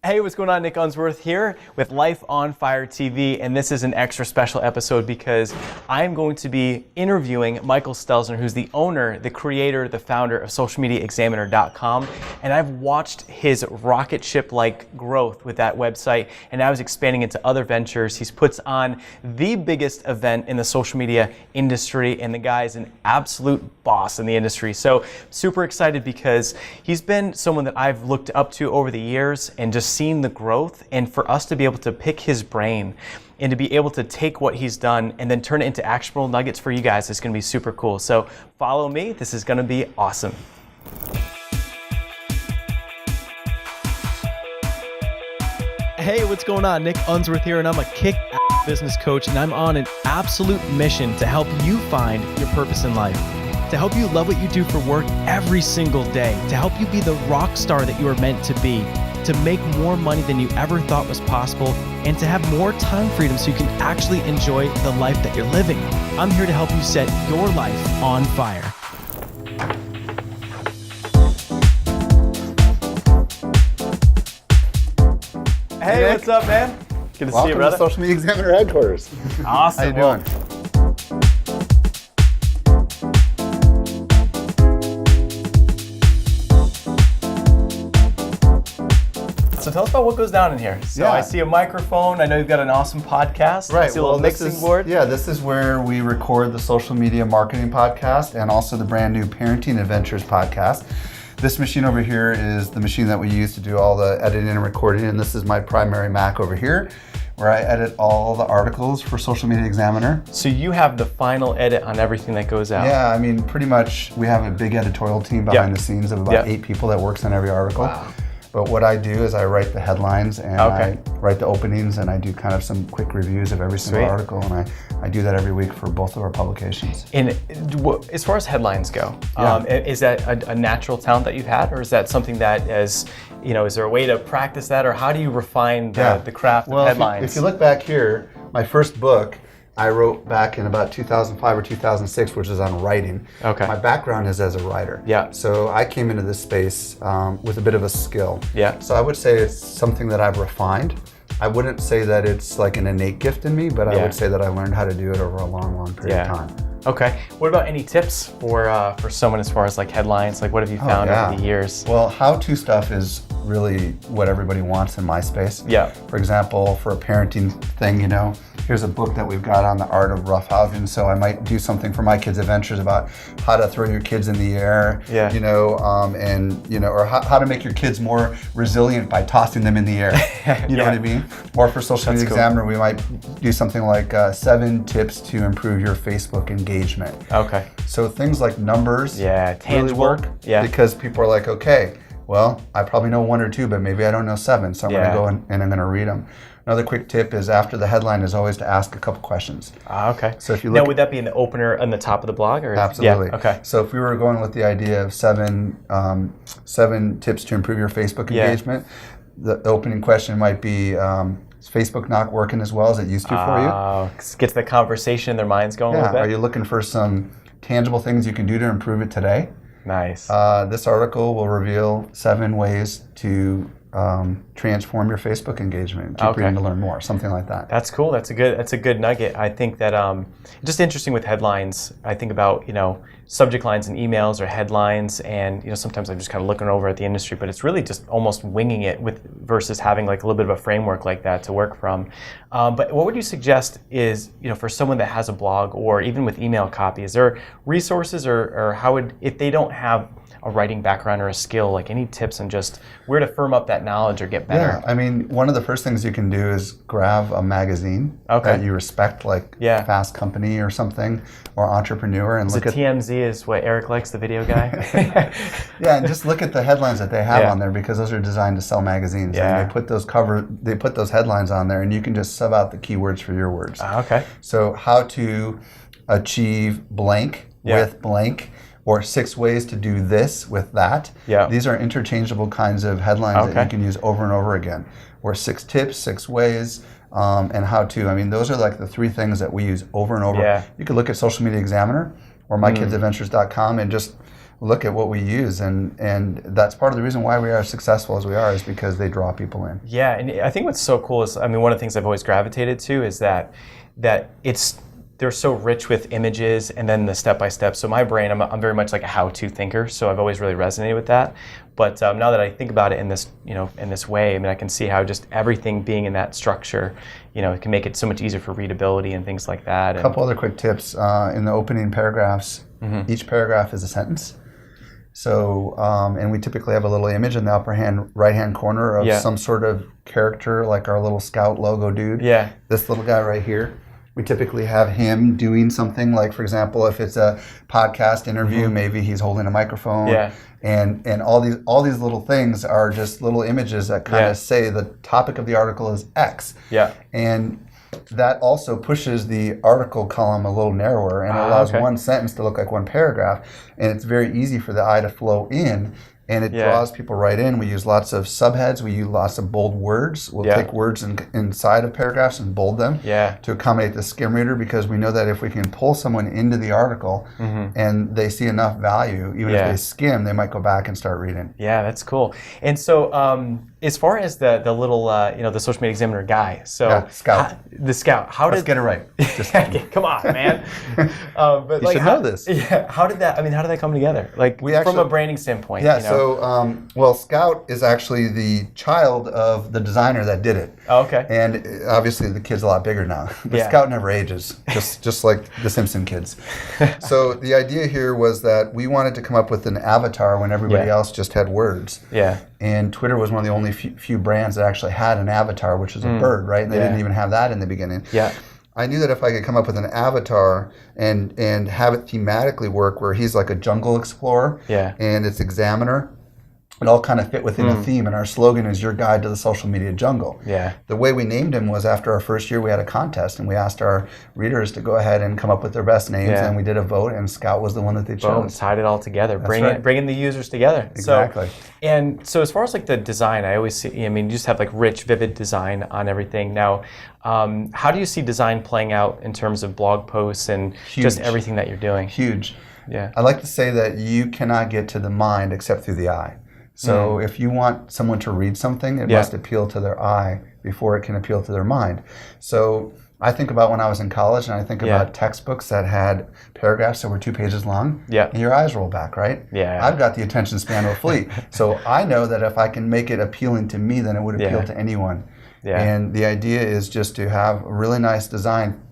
Hey, what's going on? Nick Unsworth here with Life on Fire TV, and this is an extra special episode because I'm going to be interviewing Michael Stelzner, who's the owner, the creator, the founder of socialmediaexaminer.com, and I've watched his rocket ship-like growth with that website, and now he's expanding into other ventures. He's puts on the biggest event in the social media industry, and the guy is an absolute boss in the industry. So super excited because he's been someone that I've looked up to over the years and just seen the growth, and for us to be able to pick his brain and to be able to take what he's done and then turn it into actionable nuggets for you guys is going to be super cool. So follow me. This is going to be awesome. Hey, what's going on? Nick Unsworth here, and I'm a kick-ass business coach, and I'm on an absolute mission to help you find your purpose in life, to help you love what you do for work every single day, to help you be the rock star that you are meant to be, to make more money than you ever thought was possible, and to have more time freedom so you can actually enjoy the life that you're living. I'm here to help you set your life on fire. Hey, what's up, man? Good to see you, brother. Welcome to Social Media Examiner headquarters. Awesome. How you doing? So tell us about what goes down in here. So I see a microphone. I know you've got an awesome podcast. Right. I see a little mixing board. Yeah, this is where we record the Social Media Marketing Podcast and also the brand new Parenting Adventures podcast. This machine over here is the machine that we use to do all the editing and recording, and this is my primary Mac over here, where I edit all the articles for Social Media Examiner. So you have the final edit on everything that goes out. Yeah, I mean, pretty much we have a big editorial team behind the scenes of about 8 people that works on every article. Wow. But what I do is I write the headlines and I write the openings, and I do kind of some quick reviews of every single article, and I do that every week for both of our publications. And as far as headlines go, is that a natural talent that you've had, or is that something that is there a way to practice that, or how do you refine the craft of headlines? If you look back here, my first book I wrote back in about 2005 or 2006, which is on writing. Okay. My background is as a writer. Yeah. So I came into this space with a bit of a skill. Yeah. So I would say it's something that I've refined. I wouldn't say that it's like an innate gift in me, but I would say that I learned how to do it over a long period of time. Okay. What about any tips for someone as far as like headlines? Like what have you found over the years? Well, how-to stuff is really what everybody wants in my space. Yeah. For example, for a parenting thing, here's a book that we've got on the art of roughhousing. So I might do something for my kids' adventures about how to throw your kids in the air, or how to make your kids more resilient by tossing them in the air. You know what I mean? Or for Social Media Examiner, we might do something like 7 tips to improve your Facebook engagement. Okay. So things like numbers tangible really work because people are like, okay, well, I probably know 1 or 2, but maybe I don't know 7, so I'm going to go and I'm going to read them. Another quick tip is after the headline is always to ask a couple questions. Okay. So if you look, now, would that be in the opener on the top of the blog? Or? Absolutely. Yeah, okay. So if we were going with the idea of 7 tips to improve your Facebook engagement, the opening question might be, is Facebook not working as well as it used to for you? Gets the conversation in their minds going a little bit. Are you looking for some tangible things you can do to improve it today? Nice. This article will reveal 7 ways to transform your Facebook engagement. Keep reading to learn more, something like that. That's cool. That's a good nugget. I think that just interesting with headlines. I think about subject lines in emails or headlines, and sometimes I'm just kind of looking over at the industry, but it's really just almost winging it versus having like a little bit of a framework like that to work from. But what would you suggest is for someone that has a blog or even with email copy? Is there resources or how would, if they don't have a writing background or a skill, like any tips on just where to firm up that knowledge or get better? Yeah, I mean, one of the first things you can do is grab a magazine that you respect, like Fast Company or something, or Entrepreneur, and look at TMZ is what Eric likes, the video guy. and just look at the headlines that they have on there, because those are designed to sell magazines. And they put those headlines on there, and you can just sub out the keywords for your words. Okay. So how to achieve blank with blank, or 6 ways to do this with that. Yeah. These are interchangeable kinds of headlines that you can use over and over again. Or 6 tips, 6 ways, and how to. I mean, those are like the 3 things that we use over and over. You could look at Social Media Examiner or mykidsadventures.com and just look at what we use, and that's part of the reason why we are as successful as we are, is because they draw people in. Yeah, and I think what's so cool is, I mean, one of the things I've always gravitated to is that they're so rich with images and then the step-by-step. So my brain, I'm very much like a how-to thinker, so I've always really resonated with that. But now that I think about it in this way, I mean, I can see how just everything being in that structure, it can make it so much easier for readability and things like that. A couple other quick tips. In the opening paragraphs, each paragraph is a sentence. So, and we typically have a little image in the upper right-hand corner of some sort of character, like our little Scout logo dude. Yeah. This little guy right here. We typically have him doing something, like, for example, if it's a podcast interview, maybe he's holding a microphone. Yeah. And all these little things are just little images that kind of say the topic of the article is X. Yeah. And that also pushes the article column a little narrower and allows one sentence to look like one paragraph. And it's very easy for the eye to flow in. And it draws people right in. We use lots of subheads. We use lots of bold words. We'll take words inside of paragraphs and bold them to accommodate the skim reader, because we know that if we can pull someone into the article and they see enough value, even if they skim, they might go back and start reading. Yeah, that's cool. And so as far as the little, the Social Media Examiner guy, so Scout. The Scout, Let's get it right. Just come on, man. But you should know this. Yeah. How did that come together? Like, from a branding standpoint. So, Scout is actually the child of the designer that did it. Oh, okay. And obviously the kid's a lot bigger now. But Scout never ages, just like the Simpson kids. So the idea here was that we wanted to come up with an avatar when everybody else just had words. Yeah. And Twitter was one of the only few brands that actually had an avatar, which is a bird, right? And they didn't even have that in the beginning. Yeah. I knew that if I could come up with an avatar and have it thematically work, where he's like a jungle explorer and it's examiner, it all kind of fit within a theme. And our slogan is your guide to the social media jungle. Yeah. The way we named him was, after our first year, we had a contest and we asked our readers to go ahead and come up with their best names, and we did a vote, and Scout was the one that they chose. Boom, tied it all together, bringing the users together. Exactly. So as far as like the design, I always see, I mean, you just have like rich, vivid design on everything. Now, how do you see design playing out in terms of blog posts and just everything that you're doing? Huge. Yeah. I like to say that you cannot get to the mind except through the eye. So if you want someone to read something, it must appeal to their eye before it can appeal to their mind. So I think about when I was in college, and I think about textbooks that had paragraphs that were 2 pages long, and your eyes roll back, right? Yeah. I've got the attention span of a flea. So I know that if I can make it appealing to me, then it would appeal to anyone. Yeah. And the idea is just to have a really nice design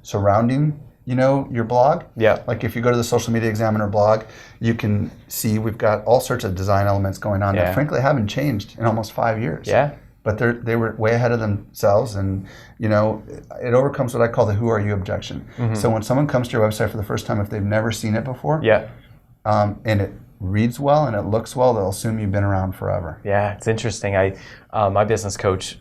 surrounding your blog. Yeah. Like if you go to the Social Media Examiner blog, you can see we've got all sorts of design elements going on that frankly haven't changed in almost 5 years. Yeah. But they were way ahead of themselves, and it overcomes what I call the "who are you" objection. So when someone comes to your website for the first time, if they've never seen it before, and it reads well and it looks well, they'll assume you've been around forever. Yeah, it's interesting. My business coach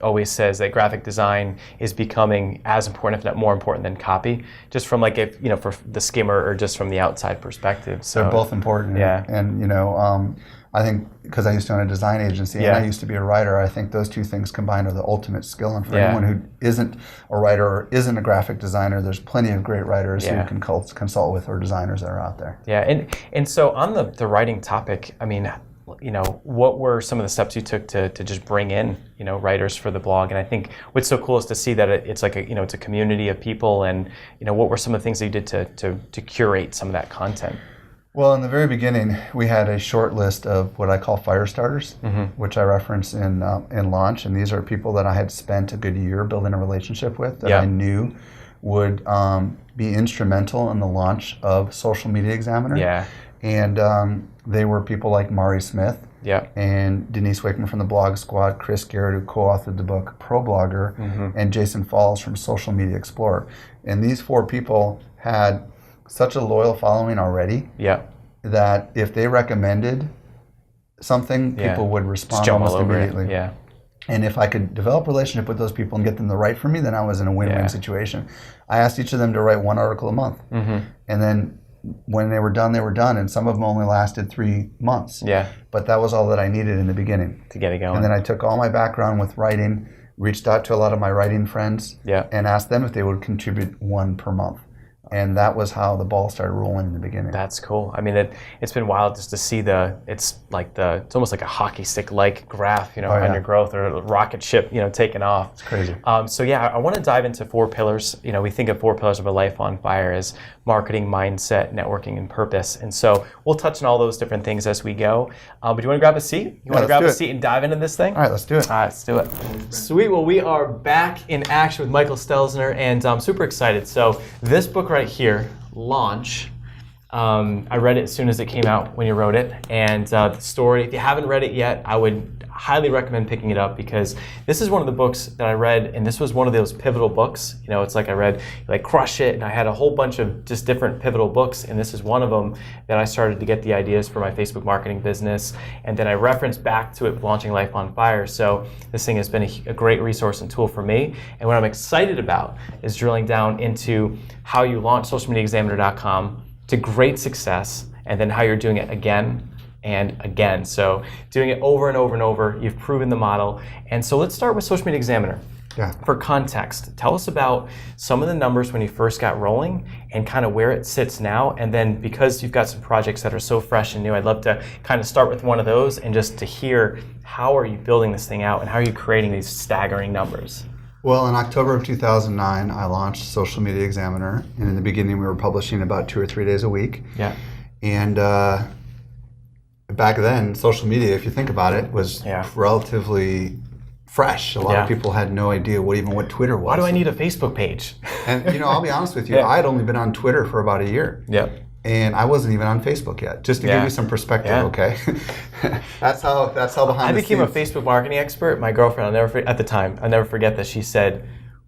always says that graphic design is becoming as important, if not more important, than copy. Just from for the skimmer or just from the outside perspective. So they're both important. Yeah. And I think, because I used to own a design agency and I used to be a writer, I think those two things combined are the ultimate skill. And for anyone who isn't a writer or isn't a graphic designer, there's plenty of great writers who can consult with, or designers that are out there. Yeah, and so on the writing topic, I mean, what were some of the steps you took to just bring in, writers for the blog? And I think what's so cool is to see that it's like it's a community of people, and what were some of the things that you did to curate some of that content? Well, in the very beginning, we had a short list of what I call fire starters, which I reference in Launch. And these are people that I had spent a good year building a relationship with, that I knew would be instrumental in the launch of Social Media Examiner. Yeah. And they were people like Mari Smith and Denise Wakeman from the Blog Squad, Chris Garrett, who co-authored the book Pro Blogger, and Jason Falls from Social Media Explorer. And these 4 people had such a loyal following already that if they recommended something, people would respond almost immediately. Yeah. And if I could develop a relationship with those people and get them to write for me, then I was in a win-win situation. I asked each of them to write 1 article a month. And then when they were done, and some of them only lasted 3 months. Yeah. But that was all that I needed in the beginning. To get it going. And then I took all my background with writing, reached out to a lot of my writing friends, and asked them if they would contribute 1 per month. And that was how the ball started rolling in the beginning. That's cool. I mean, it's been wild just to see it's almost like a hockey stick-like graph, on your growth, or a rocket ship, taking off. It's crazy. So yeah, I want to dive into 4 pillars. We think of 4 pillars of a life on fire as marketing, mindset, networking, and purpose. And so we'll touch on all those different things as we go. But do you want to grab a seat? You want to grab a seat and dive into this thing? All right, let's do it. All right, let's do it. Sweet. Well, we are back in action with Michael Stelzner, and I'm super excited. So this book right here, Launch, I read it as soon as it came out when you wrote it, and the story, if you haven't read it yet, I would highly recommend picking it up, because this is one of the books that I read, and this was one of those pivotal books. It's like I read like Crush It, and I had a whole bunch of just different pivotal books, and this is one of them that I started to get the ideas for my Facebook marketing business, and then I referenced back to it launching Life on Fire. So this thing has been a great resource and tool for me, and what I'm excited about is drilling down into how you launch socialmediaexaminer.com to great success, and then how you're doing it again and again. So doing it over and over and over, you've proven the model. And so let's start with Social Media Examiner. Yeah. For context, tell us about some of the numbers when you first got rolling and kind of where it sits now. And then, because you've got some projects that are so fresh and new, I'd love to kind of start with one of those and just to hear, how are you building this thing out and how are you creating these staggering numbers? Well, in October of 2009, I launched Social Media Examiner, and in the beginning we were publishing about 2 or 3 days a week. Yeah. And back then, social media, if you think about it, was relatively fresh. A lot of people had no idea what Twitter was. Why do I need a Facebook page? And I'll be honest with you, I had only been on Twitter for about a year. Yep. And I wasn't even on Facebook yet, just to give you some perspective, okay? That's how behind I the became a scenes. Facebook marketing expert. My girlfriend, at the time, I'll never forget that, she said,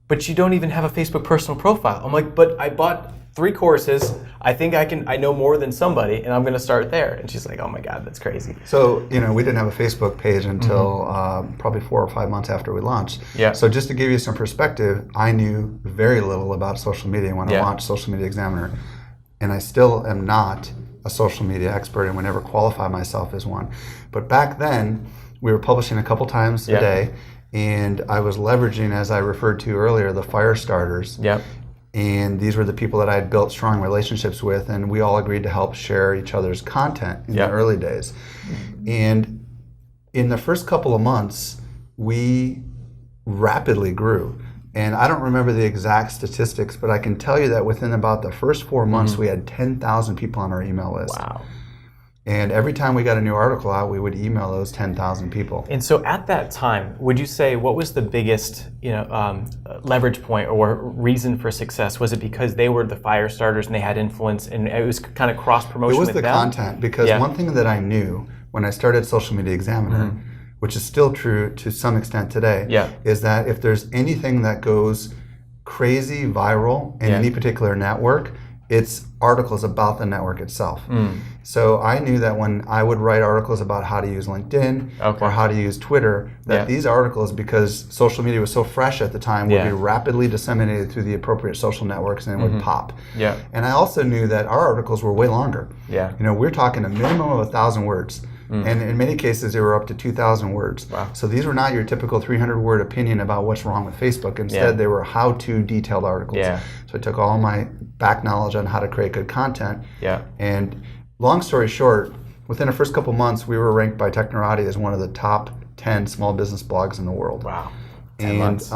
but you don't even have a Facebook personal profile. I'm like, but I bought 3 courses. I think I know more than somebody, and I'm going to start there. And she's like, oh my God, that's crazy. So, we didn't have a Facebook page until probably 4 or 5 months after we launched. Yeah. So just to give you some perspective, I knew very little about social media when I launched Social Media Examiner. And I still am not a social media expert and would never qualify myself as one. But back then, we were publishing a couple times a day, and I was leveraging, as I referred to earlier, the fire starters. Yep. And these were the people that I had built strong relationships with, and we all agreed to help share each other's content in the early days. And in the first couple of months, we rapidly grew. And I don't remember the exact statistics, but I can tell you that within about the first 4 months, we had 10,000 people on our email list. Wow. And every time we got a new article out, we would email those 10,000 people. And so at that time, would you say, what was the biggest leverage point or reason for success? Was it because they were the fire starters and they had influence and it was kind of cross-promotion with them? It was the content, because one thing that I knew when I started Social Media Examiner, which is still true to some extent today, is that if there's anything that goes crazy viral in any particular network, it's articles about the network itself. So I knew that when I would write articles about how to use LinkedIn or how to use Twitter, that these articles, because social media was so fresh at the time, would be rapidly disseminated through the appropriate social networks and it would pop. And I also knew that our articles were way longer. We're talking a minimum of 1,000 words. And in many cases, they were up to 2,000 words. Wow. So these were not your typical 300-word opinion about what's wrong with Facebook. Instead, they were how-to detailed articles. So I took all my back knowledge on how to create good content. And long story short, within the first couple months, we were ranked by Technorati as one of the top 10 small business blogs in the world. Wow. 10 months.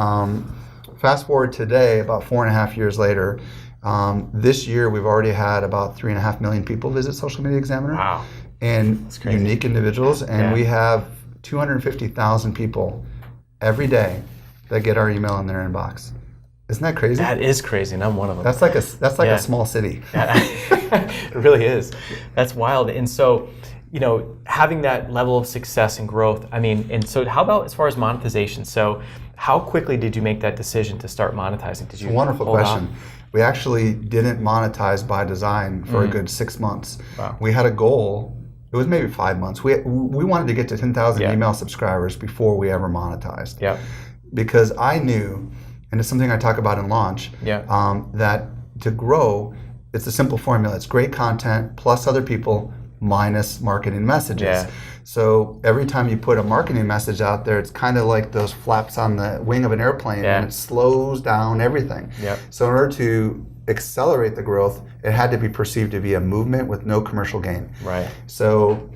Fast forward today, about 4.5 years later, this year we've already had about 3.5 million people visit Social Media Examiner. Wow. And unique individuals, and we have 250,000 people every day that get our email in their inbox. Isn't that crazy? That is crazy, and I'm one of them. That's like a small city. It really is. That's wild. And so, having that level of success and growth, and so how about as far as monetization? So how quickly did you make that decision to start monetizing? Did you? Wonderful question. We actually didn't monetize by design for a good 6 months. Wow. We had a goal. It was maybe 5 months. We wanted to get to 10,000 email subscribers before we ever monetized. Because I knew, and it's something I talk about in Launch, that to grow, it's a simple formula. It's great content plus other people minus marketing messages. So every time you put a marketing message out there, it's kind of like those flaps on the wing of an airplane, and it slows down everything. Yep. So in order to accelerate the growth, it had to be perceived to be a movement with no commercial gain. Right. So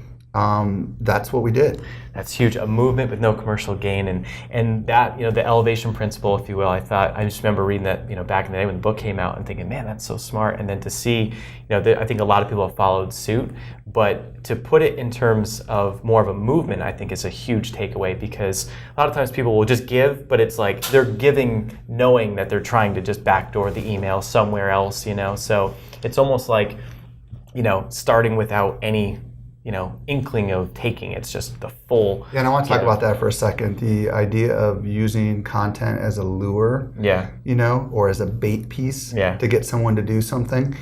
that's what we did. That's huge. A movement with no commercial gain, and that, the elevation principle, if you will. I just remember reading that, back in the day when the book came out and thinking, man, that's so smart. And then to see, I think a lot of people have followed suit, but to put it in terms of more of a movement, I think is a huge takeaway, because a lot of times people will just give, but it's like they're giving knowing that they're trying to just backdoor the email somewhere else, So it's almost like, starting without any inkling of taking. It's just the full. Yeah, and I want to talk about that for a second. The idea of using content as a lure, or as a bait piece to get someone to do something.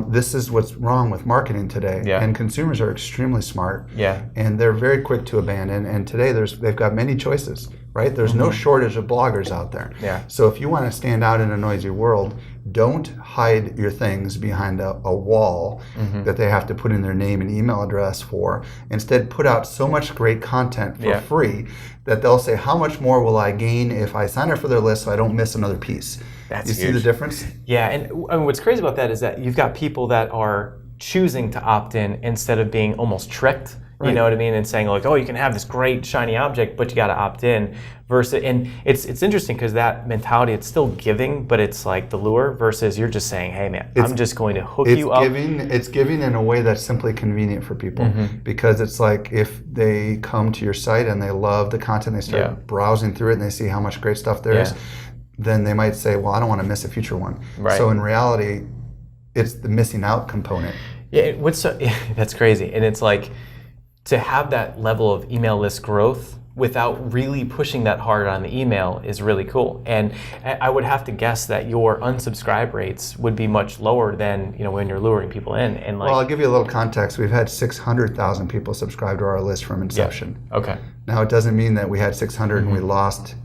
This is what's wrong with marketing today. Yeah. And consumers are extremely smart. Yeah. And they're very quick to abandon. And today they've got many choices, right? There's no shortage of bloggers out there. Yeah. So if you want to stand out in a noisy world, don't hide your things behind a wall that they have to put in their name and email address for. Instead, put out so much great content for free that they'll say, how much more will I gain if I sign up for their list so I don't miss another piece? That's huge. See the difference? Yeah, and what's crazy about that is that you've got people that are choosing to opt in instead of being almost tricked. Right. You know what I mean? And saying like, oh, you can have this great shiny object, but you got to opt in. And it's interesting because that mentality, it's still giving, but it's like the lure versus you're just saying, hey man, I'm just going to hook you up. It's giving in a way that's simply convenient for people, because it's like if they come to your site and they love the content, they start browsing through it and they see how much great stuff there is, then they might say, well, I don't want to miss a future one. Right. So in reality, it's the missing out component. Yeah, that's crazy. And it's like, to have that level of email list growth without really pushing that hard on the email is really cool. And I would have to guess that your unsubscribe rates would be much lower than when you're luring people in. And well, I'll give you a little context. We've had 600,000 people subscribe to our list from inception. Yeah. Okay. Now it doesn't mean that we had 600 and we lost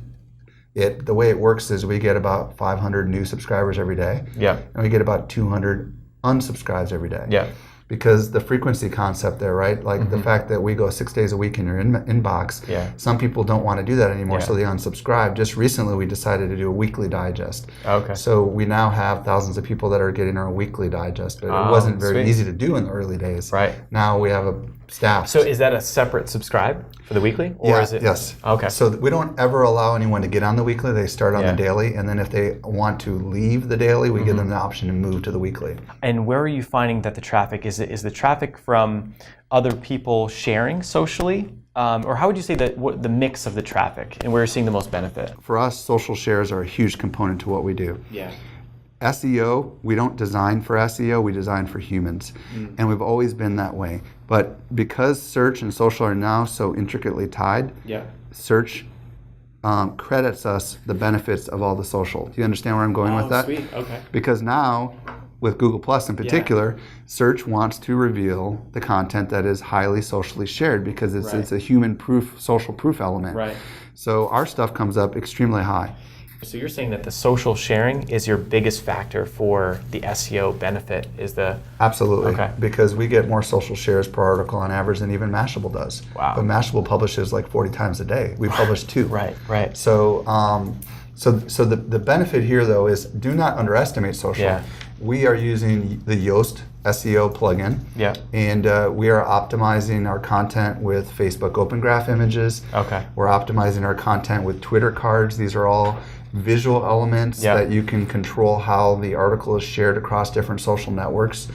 it. The way it works is we get about 500 new subscribers every day. Yeah. And we get about 200 unsubscribes every day. Yeah. Because the frequency concept there, right? Like the fact that we go 6 days a week in your inbox, some people don't want to do that anymore, so they unsubscribe. Just recently, we decided to do a weekly digest. Okay. So we now have thousands of people that are getting our weekly digest, but it wasn't very easy to do in the early days. Right. Now we have a staff. So is that a separate subscribe for the weekly? Or is it? Yes. Okay. So we don't ever allow anyone to get on the weekly. They start on the daily, and then if they want to leave the daily, we give them the option to move to the weekly. And where are you finding that the traffic is? Is the traffic from other people sharing socially, or how would you say that the mix of the traffic and where you're seeing the most benefit? For us, social shares are a huge component to what we do. Yeah. SEO, we don't design for SEO, we design for humans. And we've always been that way. But because search and social are now so intricately tied, search credits us the benefits of all the social. Do you understand where I'm going with that? Sweet. Okay. Because now, with Google Plus in particular, search wants to reveal the content that is highly socially shared because it's a human proof, social proof element. Right. So our stuff comes up extremely high. So you're saying that the social sharing is your biggest factor for the SEO benefit? Absolutely. Okay. Because we get more social shares per article on average than even Mashable does. Wow. But Mashable publishes like 40 times a day. We publish 2. Right. So the benefit here though is do not underestimate social. Yeah. We are using the Yoast SEO plugin. Yeah. And we are optimizing our content with Facebook Open Graph images. Okay. We're optimizing our content with Twitter cards. These are all visual elements that you can control how the article is shared across different social networks.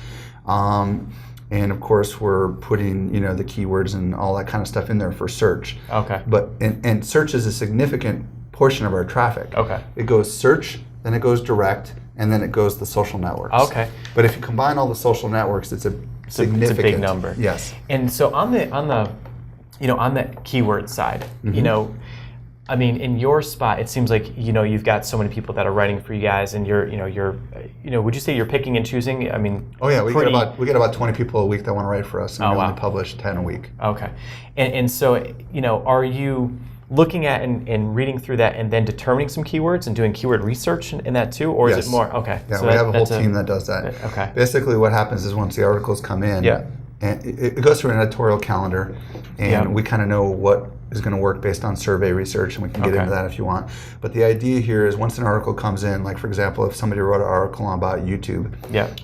And of course, we're putting the keywords and all that kind of stuff in there for search. Okay. But and search is a significant portion of our traffic. Okay. It goes search, then it goes direct, and then it goes the social networks. Okay. But if you combine all the social networks, it's a significant. It's a big number. Yes. And so on the keyword side, I mean, in your spot, it seems like you've got so many people that are writing for you guys, and you're would you say you're picking and choosing? I mean, oh yeah, we get about 20 people a week that want to write for us, and we only publish 10 a week. Okay, and so are you looking at and reading through that and then determining some keywords and doing keyword research in that too, or is it more okay? Yeah, so we have a whole team that does that. Okay. Basically, what happens is once the articles come in, and it goes through an editorial calendar, and we kind of know what is going to work based on survey research, and we can get into that if you want. But the idea here is once an article comes in, like for example, if somebody wrote an article about YouTube,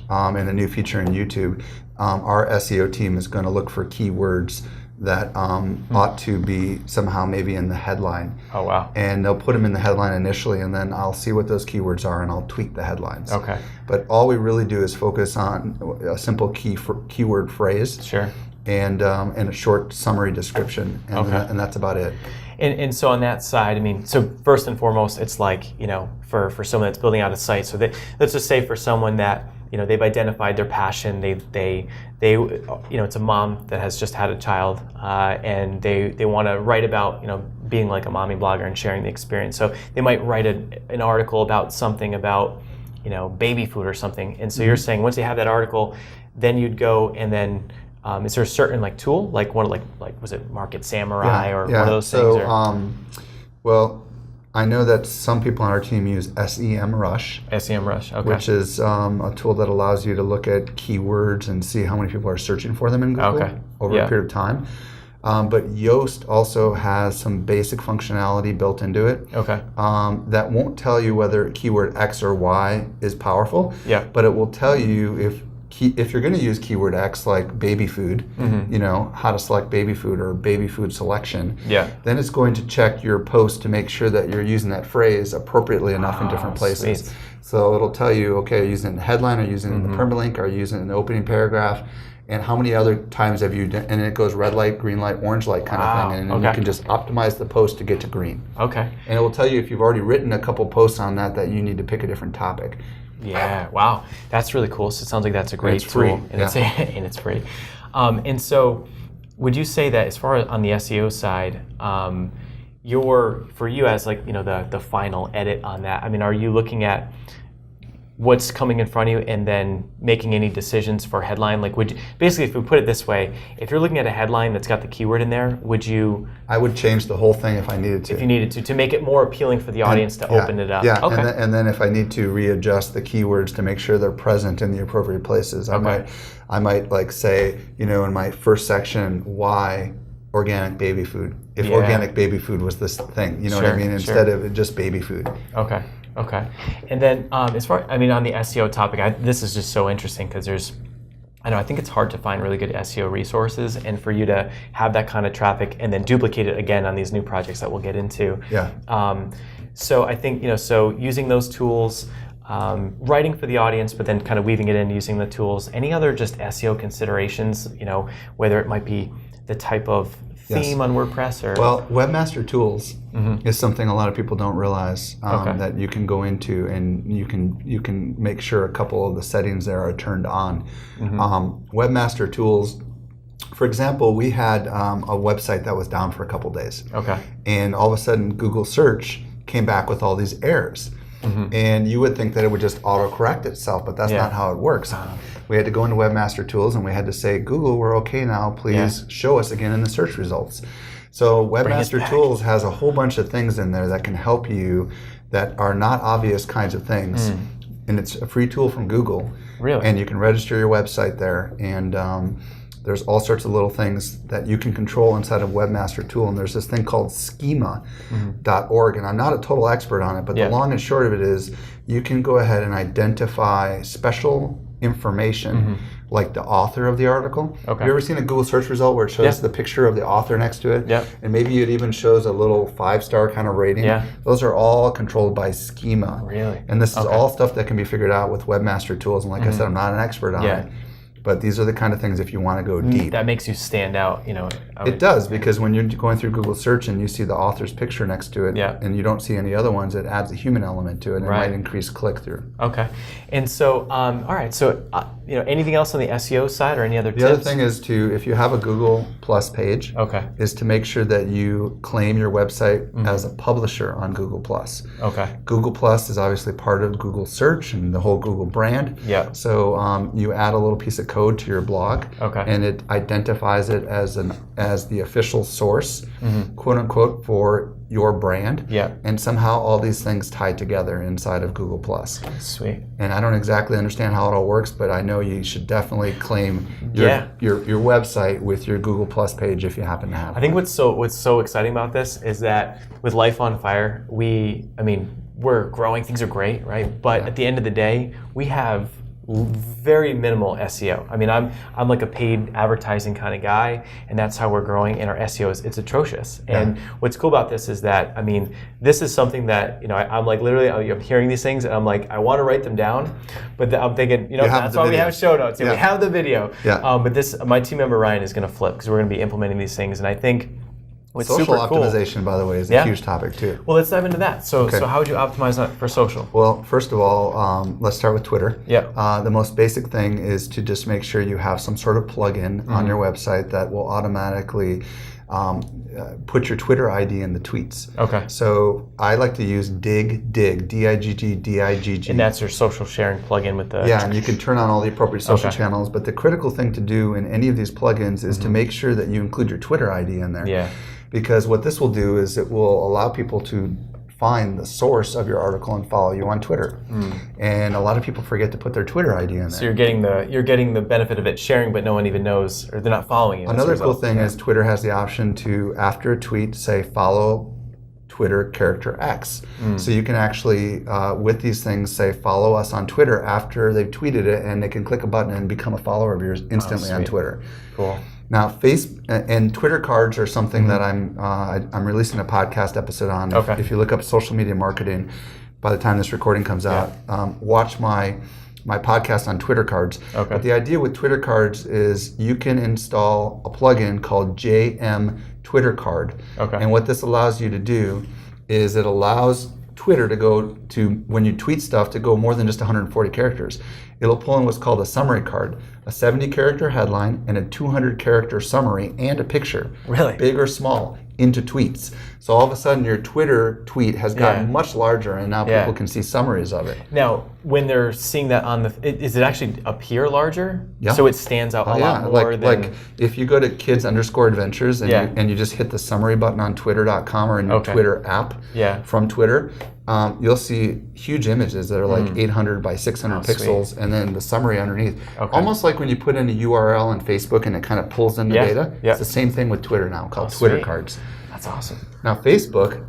and a new feature in YouTube, our SEO team is going to look for keywords that ought to be somehow maybe in the headline. Oh, wow. And they'll put them in the headline initially, and then I'll see what those keywords are, and I'll tweak the headlines. Okay. But all we really do is focus on a simple keyword phrase. Sure. And a short summary description, and that's about it. And so on that side, I mean, so first and foremost, it's like, you know, for someone that's building out a site, so let's just say for someone that, you know, they've identified their passion, they you know, it's a mom that has just had a child, and they want to write about, you know, being like a mommy blogger and sharing the experience. So they might write an article about something about, you know, baby food or something. And so you're saying once they have that article, then you'd go and then, is there a certain like tool, like one like was it Market Samurai or one of those things? So, well, I know that some people on our team use SEMrush. SEMrush, okay. Which is a tool that allows you to look at keywords and see how many people are searching for them in Google over a period of time. But Yoast also has some basic functionality built into it. Okay. That won't tell you whether keyword X or Y is powerful. Yeah. But it will tell you if you're going to use keyword X like baby food, you know, how to select baby food or baby food selection, then it's going to check your post to make sure that you're using that phrase appropriately enough in different places. Sweet. So it'll tell you, okay, are you using it in the headline, are you using it in the permalink, are you using it in the opening paragraph, and how many other times have you done, and it goes red light, green light, orange light kind of thing, and you can just optimize the post to get to green. Okay. And it will tell you if you've already written a couple posts on that you need to pick a different topic. Yeah, wow, that's really cool. So it sounds like that's a great tool, free. And it's free. And so, would you say that as far as on the SEO side, for you as like, you know, the final edit on that? I mean, are you looking at what's coming in front of you and then making any decisions for headline? Like, basically, if we put it this way, if you're looking at a headline that's got the keyword in there, would you? I would change the whole thing if I needed to. If you needed to make it more appealing for the audience to open it up. Yeah, okay. And then if I need to readjust the keywords to make sure they're present in the appropriate places, I might like say, you know, in my first section, why organic baby food? If organic baby food was this thing, you know what I mean? Instead of just baby food. Okay. Okay, and then as far, I mean, on the SEO topic, this is just so interesting because I think it's hard to find really good SEO resources, and for you to have that kind of traffic and then duplicate it again on these new projects that we'll get into. Yeah. So I think, you know, so using those tools, writing for the audience, but then kind of weaving it in using the tools. Any other just SEO considerations, you know, whether it might be the type of theme on WordPress or? Well, Webmaster Tools is something a lot of people don't realize that you can go into, and you can make sure a couple of the settings there are turned on. Webmaster Tools, for example, we had a website that was down for a couple days. Okay. And all of a sudden Google search came back with all these errors. And you would think that it would just auto-correct itself, but that's not how it works. We had to go into Webmaster Tools and we had to say, Google, we're okay now, please show us again in the search results. So Webmaster Tools has a whole bunch of things in there that can help you that are not obvious kinds of things. And it's a free tool from Google. Really? And you can register your website there, and there's all sorts of little things that you can control inside of Webmaster Tool, and there's this thing called schema.org, and I'm not a total expert on it, but the long and short of it is you can go ahead and identify special information like the author of the article. Okay. Have you ever seen a Google search result where it shows the picture of the author next to it? Yeah. And maybe it even shows a little 5-star kind of rating. Yeah. Those are all controlled by schema. Really? And this is all stuff that can be figured out with Webmaster Tools, and like I said, I'm not an expert on it. But these are the kind of things if you want to go deep. That makes you stand out, you know. It does, because when you're going through Google search and you see the author's picture next to it, and you don't see any other ones, it adds a human element to it, and it might increase click-through. Okay. And so, all right, so, you know, anything else on the SEO side or any other tips? The other thing is if you have a Google Plus page, is to make sure that you claim your website as a publisher on Google Plus. Okay. Google Plus is obviously part of Google search and the whole Google brand. Yeah. So you add a little piece of code to your blog, and it identifies it as the official source, quote unquote, for your brand. Yeah. And somehow all these things tie together inside of Google+. Sweet. And I don't exactly understand how it all works, but I know you should definitely claim your website with your Google+ page if you happen to have I think what's so exciting about this is that with Life on Fire, we're growing, things are great, right? But at the end of the day, we have very minimal SEO. I mean, I'm like a paid advertising kind of guy, and that's how we're growing. And our SEO it's atrocious. And what's cool about this is that, I mean, this is something that, you know, I'm like literally, I'm hearing these things, and I'm like, I want to write them down, but I'm thinking, you know, that's why we have show notes and we have the video. But my team member Ryan is going to flip because we're going to be implementing these things, and I think. What's social super optimization, cool, by the way, is a huge topic too. Well, let's dive into that. So how would you optimize that for social? Well, first of all, let's start with Twitter. Yeah. The most basic thing is to just make sure you have some sort of plugin on your website that will automatically put your Twitter ID in the tweets. Okay. So I like to use Digg, D-I-G-G. And that's your social sharing plugin with the... Yeah, and you can turn on all the appropriate social channels, but the critical thing to do in any of these plugins is to make sure that you include your Twitter ID in there. Yeah. Because what this will do is it will allow people to find the source of your article and follow you on Twitter. And a lot of people forget to put their Twitter ID in there. So you're getting the benefit of it sharing, but no one even knows, or they're not following you. Another cool thing is Twitter has the option to, after a tweet, say follow Twitter character X. So you can actually, with these things, say follow us on Twitter after they've tweeted it, and they can click a button and become a follower of yours instantly on Twitter. Cool. Now, and Twitter cards are something that I'm releasing a podcast episode on. Okay. If you look up social media marketing, by the time this recording comes out, watch my podcast on Twitter cards. Okay. But the idea with Twitter cards is you can install a plugin called JM Twitter Card. Okay. And what this allows you to do is it allows Twitter to go to, when you tweet stuff, to go more than just 140 characters. It'll pull in what's called a summary card, a 70-character headline and a 200-character summary and a picture. Really? Big or small, into tweets. So all of a sudden your Twitter tweet has gotten much larger, and now people can see summaries of it. Now, when they're seeing that on does it actually appear larger? Yeah. So it stands out a lot more than... Like if you go to kids_adventures and you just hit the summary button on twitter.com or in your Twitter app from Twitter, you'll see huge images that are like 800 by 600 pixels, and then the summary underneath. Almost like when you put in a URL on Facebook and it kind of pulls in the data. It's the same thing with Twitter now, called Twitter cards. That's awesome. Now Facebook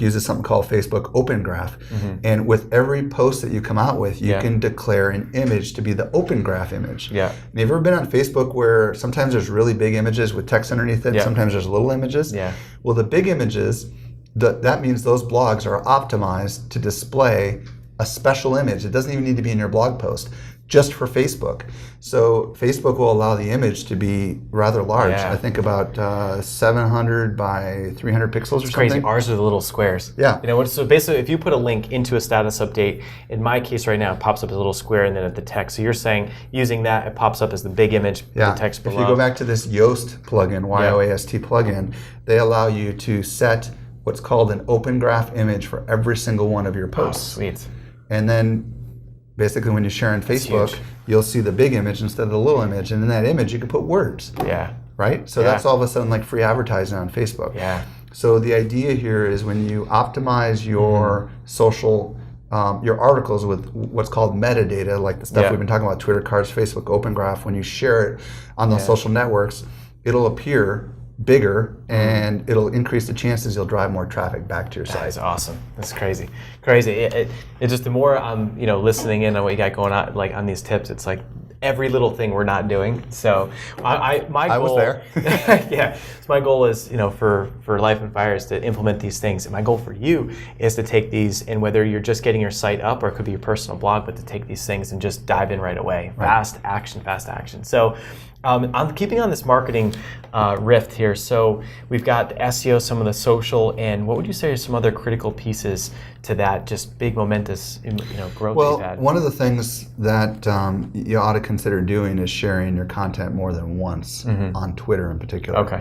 uses something called Facebook Open Graph, and with every post that you come out with, you can declare an image to be the Open Graph image. Yeah. And have you ever been on Facebook where sometimes there's really big images with text underneath it, sometimes there's little images? Yeah. Well, the big images, that means those blogs are optimized to display a special image. It doesn't even need to be in your blog post, just for Facebook. So Facebook will allow the image to be rather large. I think about 700 by 300 pixels or something. Crazy. Ours are the little squares. Yeah. You know, so basically, if you put a link into a status update, in my case right now, it pops up as a little square and then at the text. So you're saying using that, it pops up as the big image, the text below. If you go back to this Yoast plugin, YOAST plugin, they allow you to set what's called an Open Graph image for every single one of your posts. Oh, sweet. And then basically when you share on Facebook, you'll see the big image instead of the little image, and in that image you can put words. Yeah. Right? So that's all of a sudden like free advertising on Facebook. Yeah. So the idea here is when you optimize your social, your articles with what's called metadata, like the stuff we've been talking about, Twitter cards, Facebook Open Graph, when you share it on those social networks, it'll appear bigger, and it'll increase the chances you'll drive more traffic back to your site. That's awesome. That's crazy. It just, the more I'm listening in on what you got going on, like on these tips, it's like every little thing we're not doing. So my goal, I was there. So my goal is, for Life on Fire is to implement these things. And my goal for you is to take these, and whether you're just getting your site up or it could be your personal blog, but to take these things and just dive in right away. Fast action. So I'm keeping on this marketing rift here. So we've got the SEO, some of the social, and what would you say are some other critical pieces to that just big momentous growth well, you've had? One of the things that you ought to consider doing is sharing your content more than once on Twitter in particular. Okay.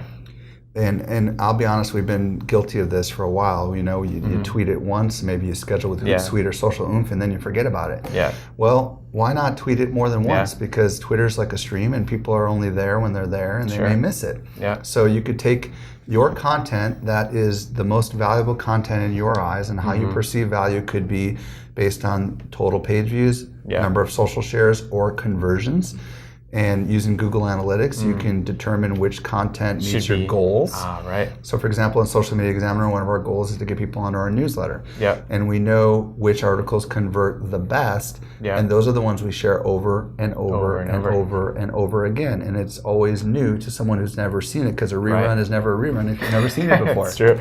And I'll be honest, we've been guilty of this for a while. You tweet it once, maybe you schedule with Hootsuite or Social Oomph, and then you forget about it. Yeah. Well, why not tweet it more than once? Because Twitter's like a stream, and people are only there when they're there, and they may miss it. Yeah. So you could take your content that is the most valuable content in your eyes, and how you perceive value could be based on total page views, number of social shares, or conversions. And using Google Analytics, you can determine which content meets your goals. Right. So for example, in Social Media Examiner, one of our goals is to get people onto our newsletter. Yeah. And we know which articles convert the best. Yeah. And those are the ones we share over and over and over and over again. And it's always new to someone who's never seen it, because a rerun is never a rerun if you've never seen it before. That's true.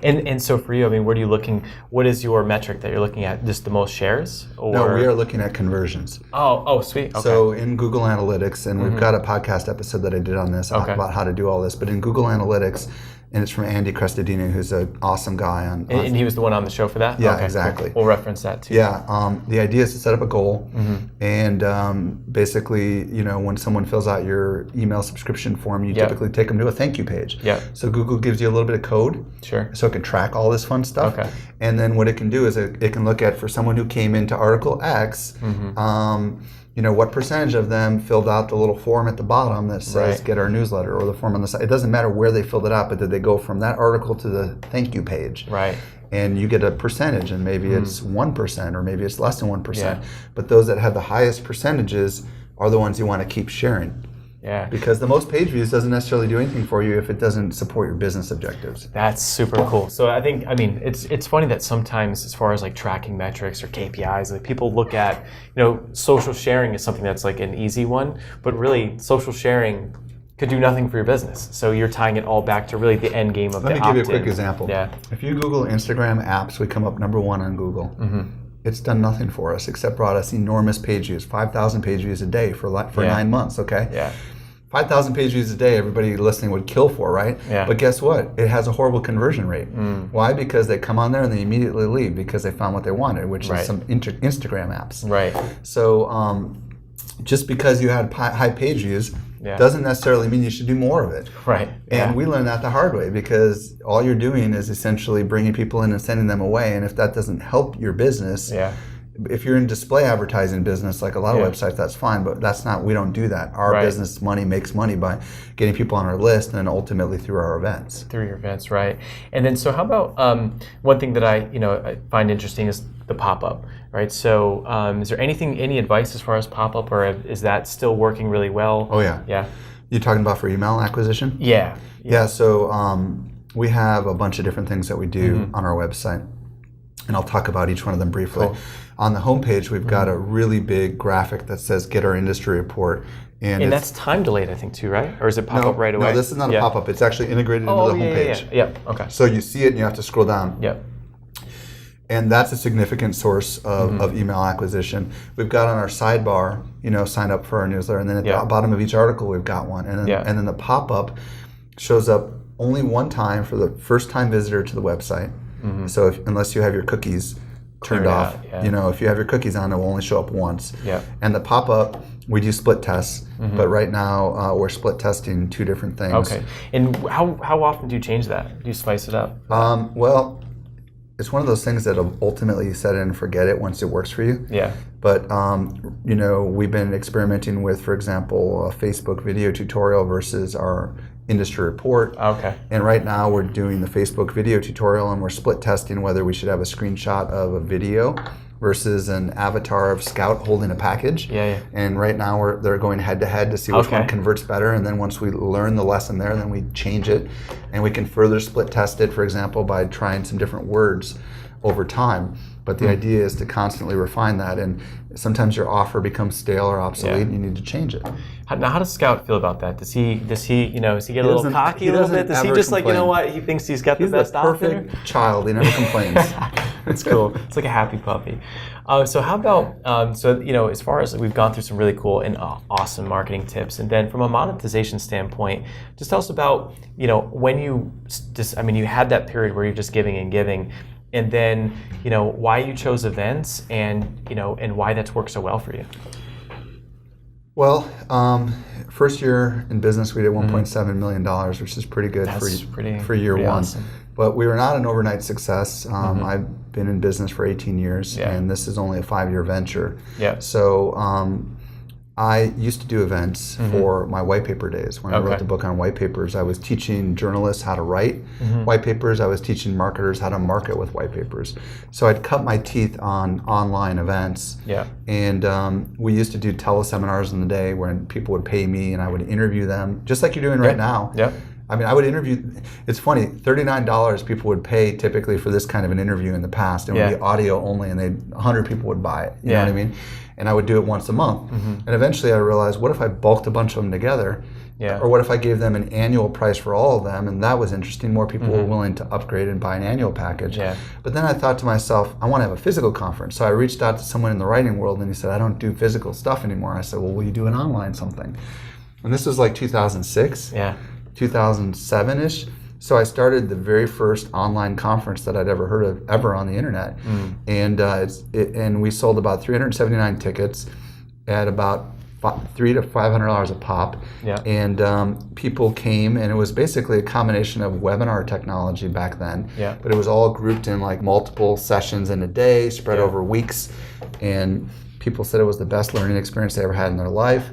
And so for you, I mean, where are you looking? What is your metric that you're looking at? Just the most shares? Or? No, we are looking at conversions. Oh, sweet. Okay. So in Google Analytics, and we've got a podcast episode that I did on this about how to do all this, but in Google Analytics, and it's from Andy Crestodino, who's an awesome guy. And he was the one on the show for that? Yeah, exactly. Cool. We'll reference that too. Yeah, the idea is to set up a goal, and basically, when someone fills out your email subscription form, you typically take them to a thank you page. Yeah. So Google gives you a little bit of code, so it can track all this fun stuff. Okay. And then what it can do is it can look at, for someone who came into article X, what percentage of them filled out the little form at the bottom that says get our newsletter, or the form on the side. It doesn't matter where they filled it out, but did they go from that article to the thank you page? Right. And you get a percentage, and maybe it's 1%, or maybe it's less than 1%. But those that have the highest percentages are the ones you want to keep sharing. Yeah. Because the most page views doesn't necessarily do anything for you if it doesn't support your business objectives. That's super cool. So it's funny that sometimes, as far as like tracking metrics or KPIs, like people look at, social sharing is something that's like an easy one, but really social sharing could do nothing for your business. So you're tying it all back to really the end game of the opt-in. Let me give you a quick example. Yeah. If you Google Instagram apps, we come up number 1 on Google. It's done nothing for us except brought us enormous page views, 5,000 page views a day for 9 months, okay? Yeah. 5,000 page views a day, everybody listening would kill for, right? Yeah. But guess what? It has a horrible conversion rate. Why? Because they come on there and they immediately leave because they found what they wanted, which is some Instagram apps. Right. So just because you had high page views doesn't necessarily mean you should do more of it. Right. And we learned that the hard way, because all you're doing is essentially bringing people in and sending them away. And if that doesn't help your business, if you're in display advertising business, like a lot of websites, that's fine, but we don't do that. Our business makes money by getting people on our list, and then ultimately through our events. Through your events, right. And then, so how about, one thing that I find interesting is the pop-up, right? So is there any advice as far as pop-up, or is that still working really well? Oh yeah. Yeah. You're talking about for email acquisition? Yeah. Yeah, so we have a bunch of different things that we do on our website, and I'll talk about each one of them briefly. Cool. On the homepage, we've got a really big graphic that says "Get Our Industry Report," and that's time delayed, I think, too, right? Or is it pop up right away? No, this is not a pop up. It's actually integrated into the homepage. Yeah. Okay. So you see it, and you have to scroll down. Yep. And that's a significant source of email acquisition. We've got on our sidebar, sign up for our newsletter, and then at the bottom of each article, we've got one, and then the pop up shows up only one time for the first time visitor to the website. So unless you have your cookies turned off, if you have your cookies on, it will only show up once. And the pop-up, we do split tests, but right now we're split testing 2 different things. Okay. And how often do you change that? Do you spice it up? Well, it's one of those things that ultimately you set it and forget it once it works for you. Yeah. But we've been experimenting with, for example, a Facebook video tutorial versus our industry report. Okay. And right now we're doing the Facebook video tutorial, and we're split testing whether we should have a screenshot of a video versus an avatar of Scout holding a package. Yeah. And right now they're going head to head to see which one converts better, and then once we learn the lesson there, then we change it, and we can further split test it, for example, by trying some different words over time. But the idea is to constantly refine that, and sometimes your offer becomes stale or obsolete, and you need to change it. Now, how does Scout feel about that? Does he get a little cocky a little bit? Does he just complain. He thinks he's got the best offer? He's the perfect child. He never complains. That's cool. It's like a happy puppy. So how about, as far as we've gone through some really cool and awesome marketing tips, and then from a monetization standpoint, just tell us about, when you had that period where you're just giving and giving, and then, why you chose events, and why that's worked so well for you. Well, first year in business, we did $1.7 million, which is pretty good for year one. Awesome. But we were not an overnight success. I've been in business for 18 years, and this is only a 5-year venture. Yeah. So I used to do events for my white paper days. When I wrote the book on white papers, I was teaching journalists how to write white papers. I was teaching marketers how to market with white papers. So I'd cut my teeth on online events. Yeah. And we used to do teleseminars in the day when people would pay me and I would interview them, just like you're doing right now. Yeah. I mean, I would interview, it's funny, $39 people would pay typically for this kind of an interview in the past. It would be audio only and 100 people would buy it. You know what I mean? And I would do it once a month. And eventually I realized, what if I bulked a bunch of them together? Or what if I gave them an annual price for all of them? And that was interesting. More people were willing to upgrade and buy an annual package. But then I thought to myself, I want to have a physical conference. So I reached out to someone in the writing world and he said, I don't do physical stuff anymore. I said, well, will you do an online something? And this was like 2006. 2007-ish. So I started the very first online conference that I'd ever heard of ever on the internet. And and we sold about 379 tickets at about $300 to $500 a pop. And people came, and it was basically a combination of webinar technology back then. But it was all grouped in like multiple sessions in a day, spread over weeks. And people said it was the best learning experience they ever had in their life.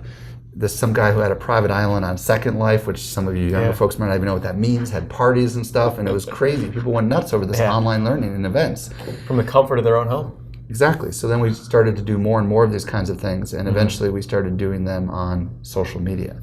There's some guy who had a private island on Second Life, which some of you younger folks might not even know what that means, had parties and stuff, and it was crazy. People went nuts over this online learning and events. From the comfort of their own home. Exactly. So then we started to do more and more of these kinds of things, and eventually we started doing them on social media.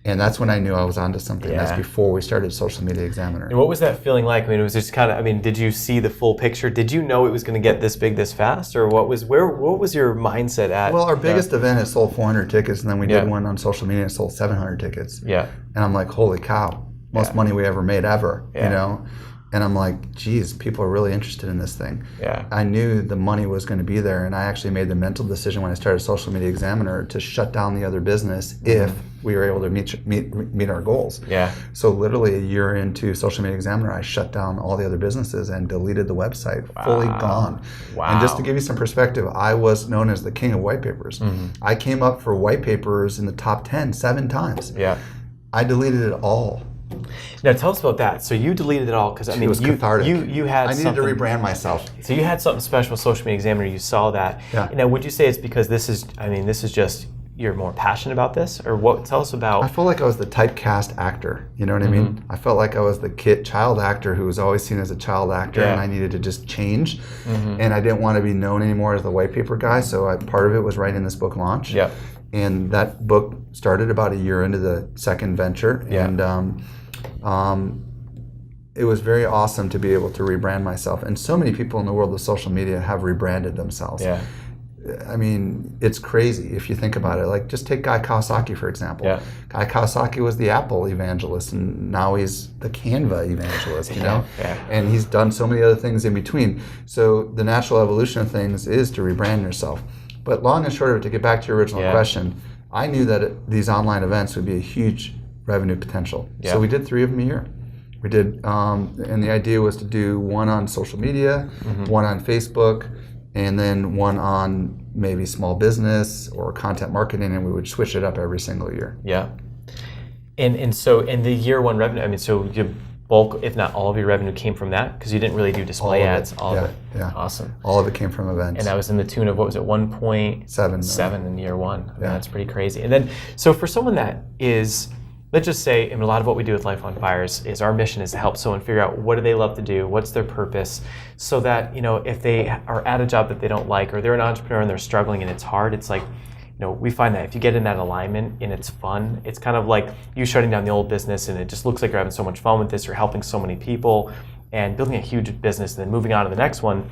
And that's when I knew I was onto something. That's before we started Social Media Examiner. And what was that feeling like? I mean, it was just kind of, I mean, did you see the full picture? Did you know it was going to get this big this fast? Or what was your mindset at? Well, our biggest event has sold 400 tickets, and then we did one on social media and sold 700 tickets. And I'm like, holy cow, most money we ever made ever, you know? And I'm like, geez, people are really interested in this thing. I knew the money was going to be there, and I actually made the mental decision when I started Social Media Examiner to shut down the other business if we were able to meet our goals. So literally a year into Social Media Examiner, I shut down all the other businesses and deleted the website, fully gone. And just to give you some perspective, I was known as the king of white papers. I came up for white papers in the top 10 7 times. I deleted it all. Now tell us about that. So you deleted it all because I mean, it was cathartic. You had I needed to rebrand myself. So you had something special with Social Media Examiner. You saw that. Now, would you say it's because this is just you're more passionate about this, or what? Tell us about. I felt like I was the typecast actor. You know what I mean? I felt like I was the child actor who was always seen as a child actor, and I needed to just change. And I didn't want to be known anymore as the white paper guy. So part of it was writing this book launch. And that book started about a year into the second venture. And it was very awesome to be able to rebrand myself. And so many people in the world of social media have rebranded themselves. I mean, it's crazy if you think about it. Like, just take Guy Kawasaki, for example. Guy Kawasaki was the Apple evangelist, and now he's the Canva evangelist, you know? And he's done so many other things in between. So the natural evolution of things is to rebrand yourself. But long and short of it, to get back to your original question, I knew that these online events would be a huge revenue potential. So we did 3 of them a year. We did, and the idea was to do one on social media, one on Facebook, and then one on maybe small business or content marketing, and we would switch it up every single year. And so in the year one revenue, I mean, so your bulk, if not all of your revenue came from that, because you didn't really do display ads. All of it. Awesome. All of it came from events. And that was in the tune of, what was it, 1.7 in year one. I mean, that's pretty crazy. And then, so for someone that is, let's just say, and a lot of what we do with Life on Fire is our mission is to help someone figure out what do they love to do, what's their purpose, so that, you know, if they are at a job that they don't like, or they're an entrepreneur and they're struggling and it's hard, it's like, you know, we find that if you get in that alignment and it's fun, it's kind of like you shutting down the old business and it just looks like you're having so much fun with this, you're helping so many people and building a huge business and then moving on to the next one.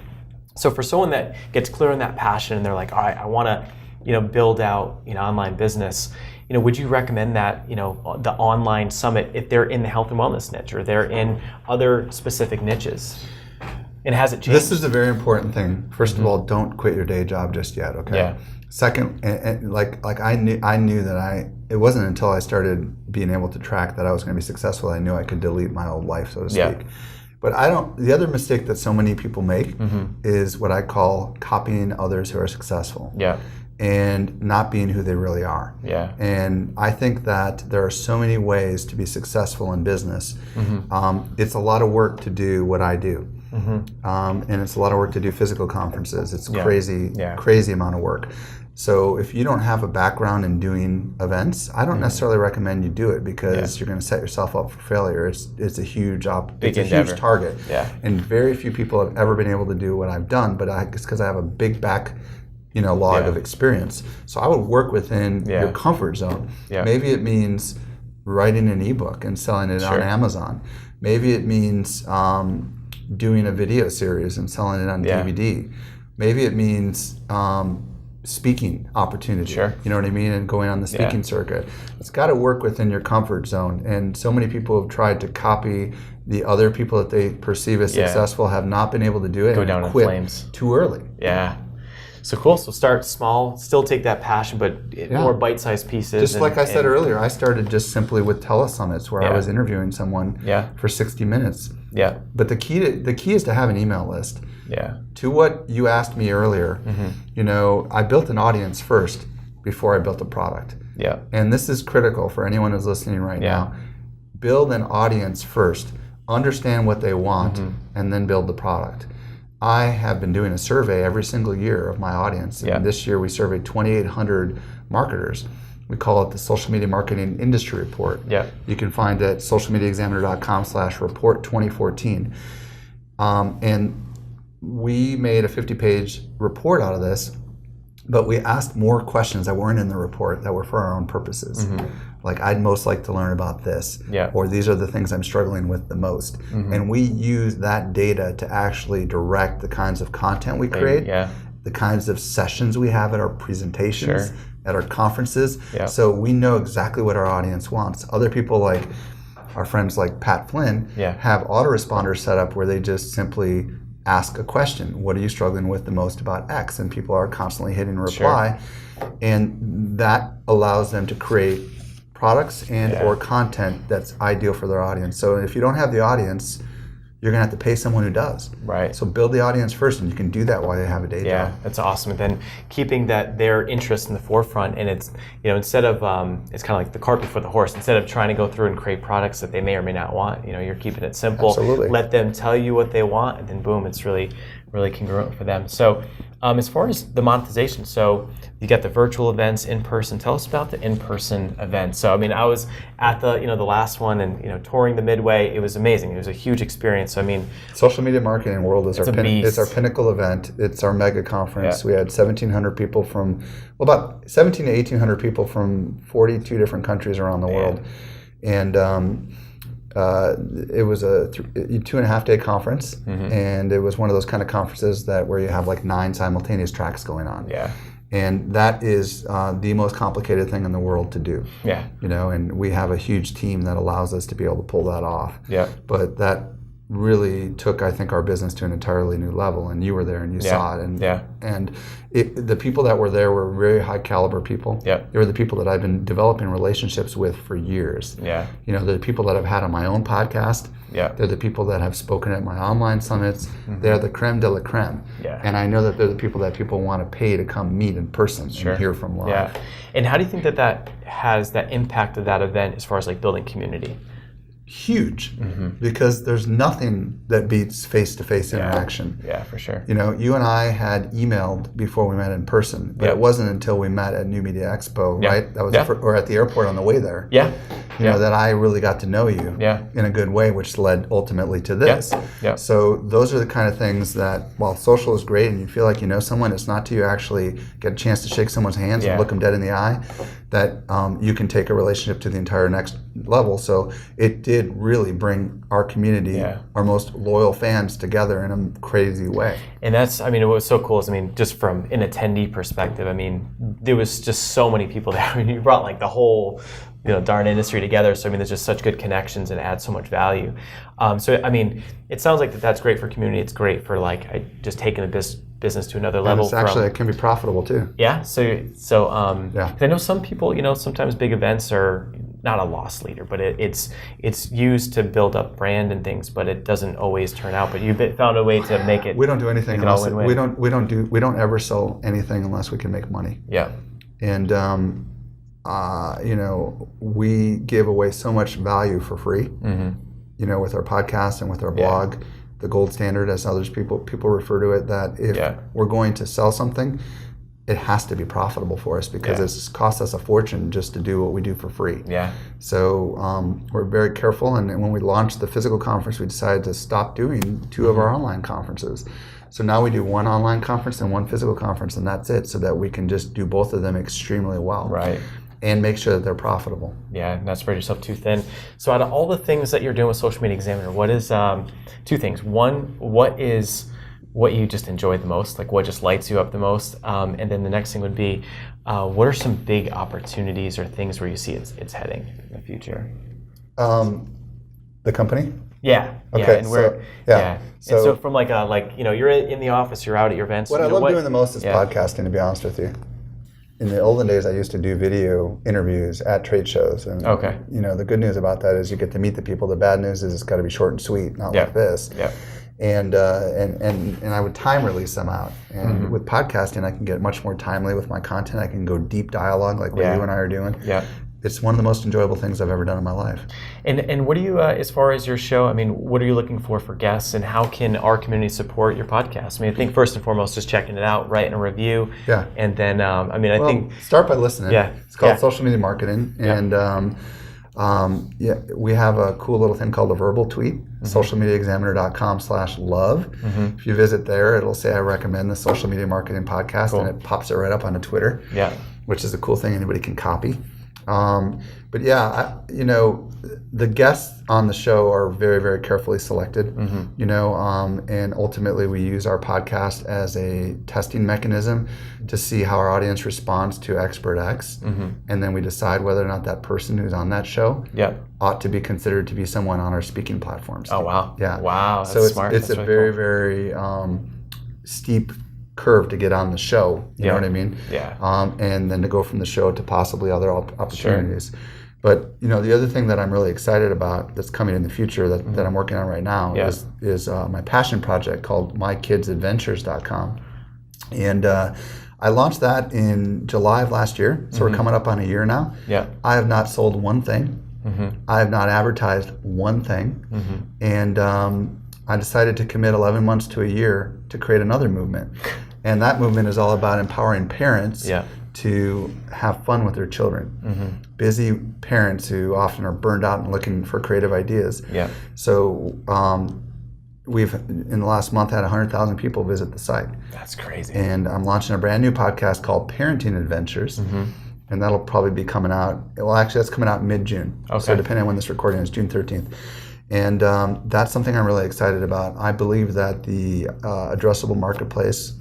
So for someone that gets clear on that passion and they're like, all right, I want to, you know, build out, you know, online business, you know, would you recommend that, you know, the online summit if they're in the health and wellness niche or they're in other specific niches? And has it changed? This is a very important thing. First of all, don't quit your day job just yet, okay? Second, and like I knew that it wasn't until I started being able to track that I was going to be successful, I knew I could delete my old life, so to speak. But the other mistake that so many people make is what I call copying others who are successful. And not being who they really are. And I think that there are so many ways to be successful in business. It's a lot of work to do what I do. And it's a lot of work to do physical conferences. It's crazy amount of work. So if you don't have a background in doing events, I don't necessarily recommend you do it because you're going to set yourself up for failure. It's a huge huge target. Yeah. And very few people have ever been able to do what I've done, but it's because I have a big log of experience. So I would work within your comfort zone. Yeah. Maybe it means writing an ebook and selling it on Amazon. Maybe it means doing a video series and selling it on DVD. Maybe it means speaking opportunity. Sure. You know what I mean? And going on the speaking circuit. It's got to work within your comfort zone. And so many people have tried to copy the other people that they perceive as successful, have not been able to do it. Go down in flames. Too early. Yeah. So cool. So start small, still take that passion, but more bite-sized pieces. Just like I said earlier, I started just simply with telesummits where I was interviewing someone for 60 minutes. Yeah. But the key is to have an email list. Yeah. To what you asked me earlier, I built an audience first before I built a product. Yeah. And this is critical for anyone who's listening right now. Build an audience first. Understand what they want, and then build the product. I have been doing a survey every single year of my audience. And this year we surveyed 2,800 marketers. We call it the Social Media Marketing Industry Report. Yeah. You can find it at socialmediaexaminer.com/report 2014. And we made a 50-page report out of this, but we asked more questions that weren't in the report that were for our own purposes. Like, I'd most like to learn about this, or these are the things I'm struggling with the most. And we use that data to actually direct the kinds of content we create, the kinds of sessions we have at our presentations, at our conferences. So we know exactly what our audience wants. Other people, like our friends like Pat Flynn, have autoresponders set up where they just simply ask a question. What are you struggling with the most about X? And people are constantly hitting reply. And that allows them to create products and or content that's ideal for their audience. So if you don't have the audience, you're going to have to pay someone who does. Right. So build the audience first, and you can do that while you have a day job. Yeah, that's awesome. And then keeping their interest in the forefront, and it's, instead of, it's kind of like the cart before the horse. Instead of trying to go through and create products that they may or may not want, you're keeping it simple. Absolutely. Let them tell you what they want, and then boom, it's really congruent for them. So as far as the monetization, so you get the virtual events, in person. Tell us about the in-person events. So I was at the the last one, and touring the Midway. It was amazing. It was a huge experience. So Social Media Marketing World is it's our pinnacle event. It's our mega conference. We had 1,700 people about 1,700 to 1,800 people from 42 different countries around the world, and it was a 2.5 day conference, and it was one of those kind of conferences where you have like 9 simultaneous tracks going on. Yeah. And that is the most complicated thing in the world to do. Yeah. And we have a huge team that allows us to be able to pull that off. Yeah. But that really took, I think, our business to an entirely new level. And you were there and you saw it. And the people that were there were very high caliber people. Yeah. They were the people that I've been developing relationships with for years. Yeah. They're the people that I've had on my own podcast. Yeah. They're the people that have spoken at my online summits. They're the creme de la creme. Yeah. And I know that they're the people that people want to pay to come meet in person and hear from live. Yeah. And how do you think that has that impact of that event as far as like building community? Huge, because there's nothing that beats face-to-face interaction. Yeah, for sure. You and I had emailed before we met in person, but it wasn't until we met at New Media Expo, right? That was or at the airport on the way there. Yeah. That I really got to know you in a good way, which led ultimately to this. Yeah. So those are the kind of things that, while social is great and you feel like you know someone, it's not till you actually get a chance to shake someone's hands and look them dead in the eye that you can take a relationship to the entire next level. So it did really bring our community, our most loyal fans, together in a crazy way. And that's, what was so cool is, just from an attendee perspective, there was just so many people there. You brought like the whole darn industry together. So there's just such good connections and adds so much value. So it sounds like that's great for community. It's great for just taking the business to another level. And it can be profitable too. Yeah. So I know some people, sometimes big events are not a loss leader, but it's used to build up brand and things, but it doesn't always turn out. But you've found a way to make it. We don't do anything unless we don't ever sell anything unless we can make money. Yeah. And we give away so much value for free. With our podcast and with our blog, the gold standard, as others people refer to it, that if we're going to sell something, it has to be profitable for us because Yeah. it's cost us a fortune just to do what we do for free. Yeah. So we're very careful, and when we launched the physical conference, we decided to stop doing two of our online conferences. So now we do one online conference and one physical conference, and that's it, so that we can just do both of them extremely well. Right. And make sure that they're profitable. Yeah, not spread yourself too thin. So out of all the things that you're doing with Social Media Examiner, what is two things? One, what is what you just enjoy the most? Like what just lights you up the most? And then the next thing would be, what are some big opportunities or things where you see it's heading in the future? The company? Yeah. Okay, Yeah. And where? Yeah. So, and so from you're in the office, you're out at your events. What I love doing the most is podcasting, to be honest with you. In the olden days, I used to do video interviews at trade shows, and the good news about that is you get to meet the people. The bad news is it's got to be short and sweet, not like this. Yeah. And I would time release them out. And with podcasting, I can get much more timely with my content. I can go deep dialogue like what you and I are doing. Yeah. It's one of the most enjoyable things I've ever done in my life. And what do you, as far as your show, I mean, what are you looking for guests, and how can our community support your podcast? I mean, I think first and foremost, just checking it out, writing a review. Yeah. And then, I think... Start by listening. Yeah. It's called Social Media Marketing. And we have a cool little thing called a verbal tweet, socialmediaexaminer.com/love. If you visit there, it'll say I recommend the Social Media Marketing Podcast, and it pops it right up onto Twitter, which is a cool thing anybody can copy. But the guests on the show are very, very carefully selected, and ultimately we use our podcast as a testing mechanism to see how our audience responds to expert X. And then we decide whether or not that person who's on that show ought to be considered to be someone on our speaking platforms. Oh, wow. Yeah. Wow. That's smart. It's a very, very steep curve to get on the show, you know what I mean? Yeah. And then to go from the show to possibly other opportunities. Sure. But the other thing that I'm really excited about that's coming in the future that I'm working on right now is my passion project called MyKidsAdventures.com. And I launched that in July of last year, so we're coming up on a year now. Yeah. I have not sold one thing. I have not advertised one thing. And I decided to commit 11 months to a year to create another movement. And that movement is all about empowering parents to have fun with their children. Busy parents who often are burned out and looking for creative ideas. Yeah. So we've, in the last month, had 100,000 people visit the site. That's crazy. And I'm launching a brand new podcast called Parenting Adventures. And that'll probably be coming out, well, actually that's coming out mid-June. Okay. So depending on when this recording is, June 13th. And that's something I'm really excited about. I believe that the addressable marketplace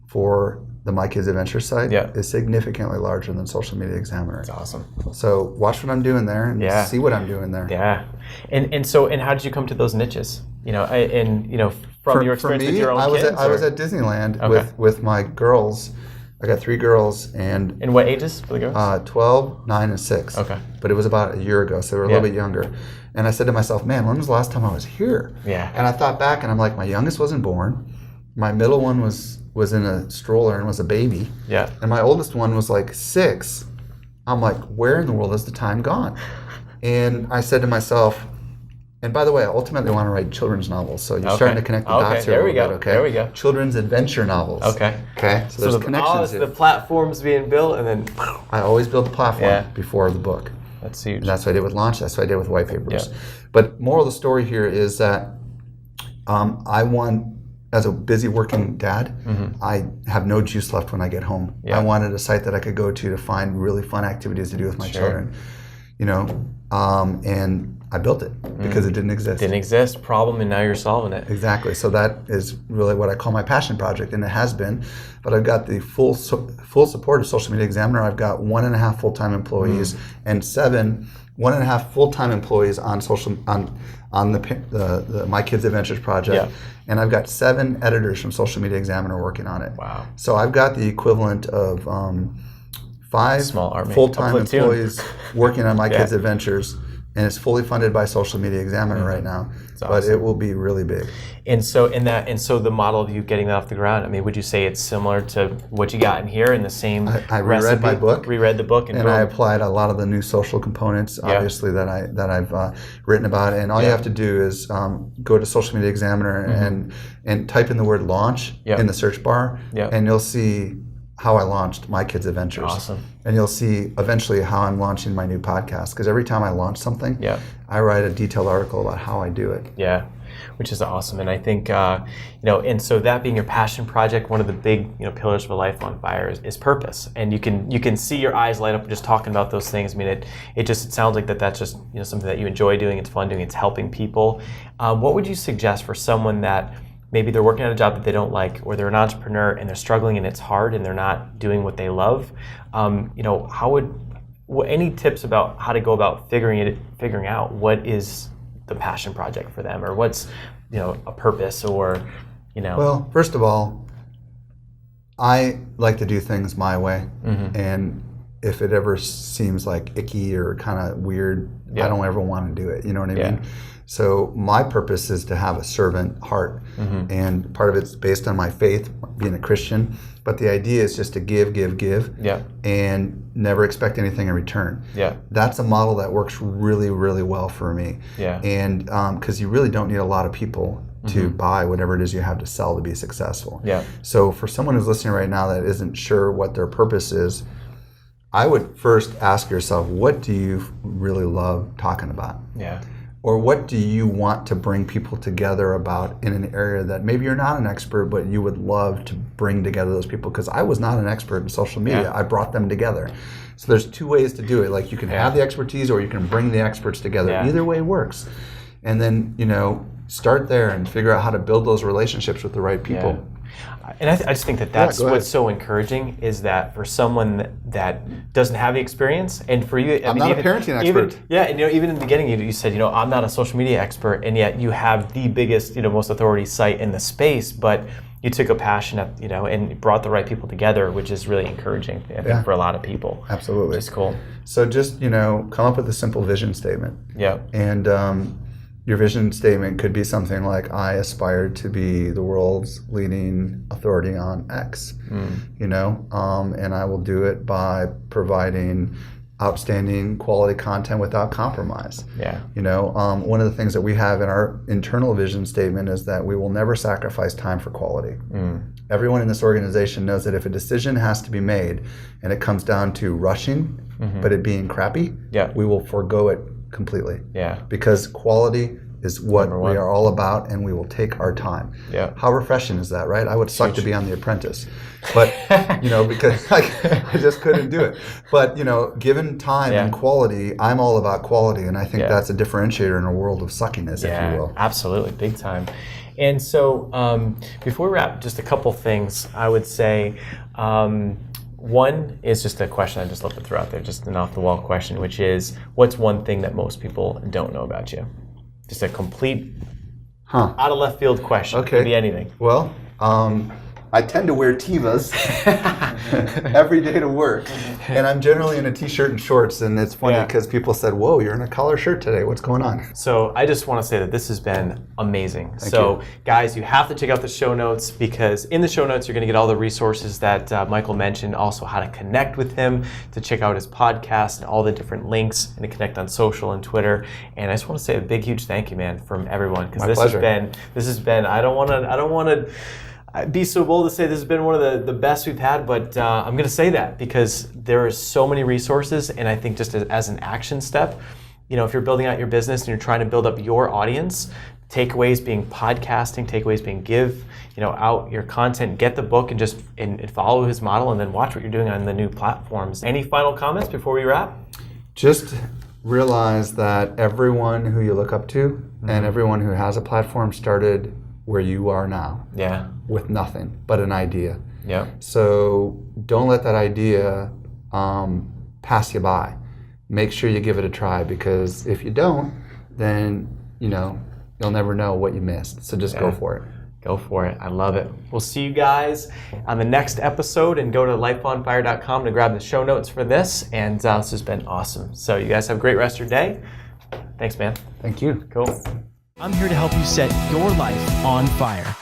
for the My Kids Adventure site is significantly larger than Social Media Examiner. That's awesome. So watch what I'm doing there and see what I'm doing there. Yeah. And how did you come to those niches? From your experience with your own kids? I was at Disneyland with my girls. I got 3 girls. And what ages for the girls? 12, 9, and 6. Okay. But it was about a year ago, so they were a little bit younger. And I said to myself, man, when was the last time I was here? Yeah. And I thought back, and I'm like, my youngest wasn't born. My middle one was in a stroller and was a baby. Yeah. And my oldest one was like 6. I'm like, where in the world has the time gone? And I said to myself, and by the way, I ultimately want to write children's novels. So you're starting to connect the dots here a little bit, okay? There we go. Children's adventure novels. Okay. So there's connections here. The platform's being built, and then... I always build the platform before the book. That's huge. And that's what I did with Launch. That's what I did with White Papers. Yeah. But moral of the story here is that I want, as a busy working dad, I have no juice left when I get home. Yeah. I wanted a site that I could go to find really fun activities to do with my children. And I built it because it didn't exist. Didn't exist, problem, and now you're solving it. Exactly. So that is really what I call my passion project, and it has been. But I've got the full support of Social Media Examiner. I've got 1.5 full-time employees and 1.5 full-time employees on the My Kids Adventures project. Yeah. And I've got 7 editors from Social Media Examiner working on it. Wow. So I've got the equivalent of 5 full-time employees working on My Kids Adventures. And it's fully funded by Social Media Examiner right now, but it will be really big. And so the model of you getting that off the ground, I mean, would you say it's similar to what you got in here in the same I reread my book. Reread the book. And I applied a lot of the new social components, obviously, that I've written about. And all you have to do is go to Social Media Examiner and type in the word launch in the search bar, and you'll see how I launched my kids' adventures. Awesome. And you'll see eventually how I'm launching my new podcast, because every time I launch something, Yeah. I write a detailed article about how I do it. Yeah, which is awesome. And I think, and so that being your passion project, one of the big, pillars of a life on fire is purpose. And you can see your eyes light up just talking about those things. I mean, it sounds like that's just, something that you enjoy doing, it's fun doing, it's helping people. What would you suggest for someone that maybe they're working at a job that they don't like, or they're an entrepreneur and they're struggling and it's hard and they're not doing what they love? Any tips about how to go about figuring out what is the passion project for them, or what's a purpose, or Well, first of all, I like to do things my way, and if it ever seems like icky or kind of weird, I don't ever want to do it. You know what I mean? So my purpose is to have a servant heart, and part of it's based on my faith, being a Christian, but the idea is just to give, and never expect anything in return. That's a model that works really, really well for me. And because you really don't need a lot of people to buy whatever it is you have to sell to be successful. So for someone who's listening right now that isn't sure what their purpose is, I would first ask yourself, what do you really love talking about? Or what do you want to bring people together about in an area that maybe you're not an expert, but you would love to bring together those people? Because I was not an expert in social media. I brought them together. So there's two ways to do it. Like, you can have the expertise, or you can bring the experts together. Either way works. And then, start there and figure out how to build those relationships with the right people. And I just think that's what's so encouraging, is that for someone that doesn't have the experience, and for you, I'm not a parenting expert. Even in the beginning, you said, I'm not a social media expert, and yet you have the biggest, most authority site in the space, but you took a passion, and brought the right people together, which is really encouraging, I think, for a lot of people. Absolutely. Which is cool. So just, come up with a simple vision statement. And your vision statement could be something like, I aspire to be the world's leading authority on X, and I will do it by providing outstanding quality content without compromise. One of the things that we have in our internal vision statement is that we will never sacrifice time for quality. Everyone in this organization knows that if a decision has to be made and it comes down to rushing, but it being crappy, we will forego it completely. Because quality is what we are all about, and we will take our time. How refreshing is that, right? I would suck to be on The Apprentice, but because I just couldn't do it. But given time and quality, I'm all about quality, and I think that's a differentiator in a world of suckiness, if you will. Absolutely, big time. And so before we wrap, just a couple things I would say. One is just a question I just love to throw out there, just an off-the-wall question, which is, what's one thing that most people don't know about you? Just a complete, out of left field question. Okay. Could be anything. Well, I tend to wear Tevas every day to work, and I'm generally in a t-shirt and shorts, and it's funny because people said, whoa, you're in a collar shirt today, what's going on? So I just want to say that this has been amazing. Thank you. Guys, you have to check out the show notes, because in the show notes you're going to get all the resources that Michael mentioned, also how to connect with him, to check out his podcast and all the different links, and to connect on social and Twitter. And I just want to say a big, huge thank you, man, from everyone, because this has been, I don't want to I'd be so bold to say this has been one of the best we've had, but I'm going to say that because there are so many resources, and I think just as an action step, if you're building out your business and you're trying to build up your audience, takeaways being podcasting, takeaways being give out your content, get the book and just and follow his model, and then watch what you're doing on the new platforms. Any final comments before we wrap? Just realize that everyone who you look up to and everyone who has a platform started where you are now. With nothing but an idea. So don't let that idea pass you by. Make sure you give it a try, because if you don't, then you'll never know what you missed. So just go for it. Go for it. I love it. We'll see you guys on the next episode, and go to lifeonfire.com to grab the show notes for this. And this has been awesome. So you guys have a great rest of your day. Thanks, man. Thank you. Cool. I'm here to help you set your life on fire.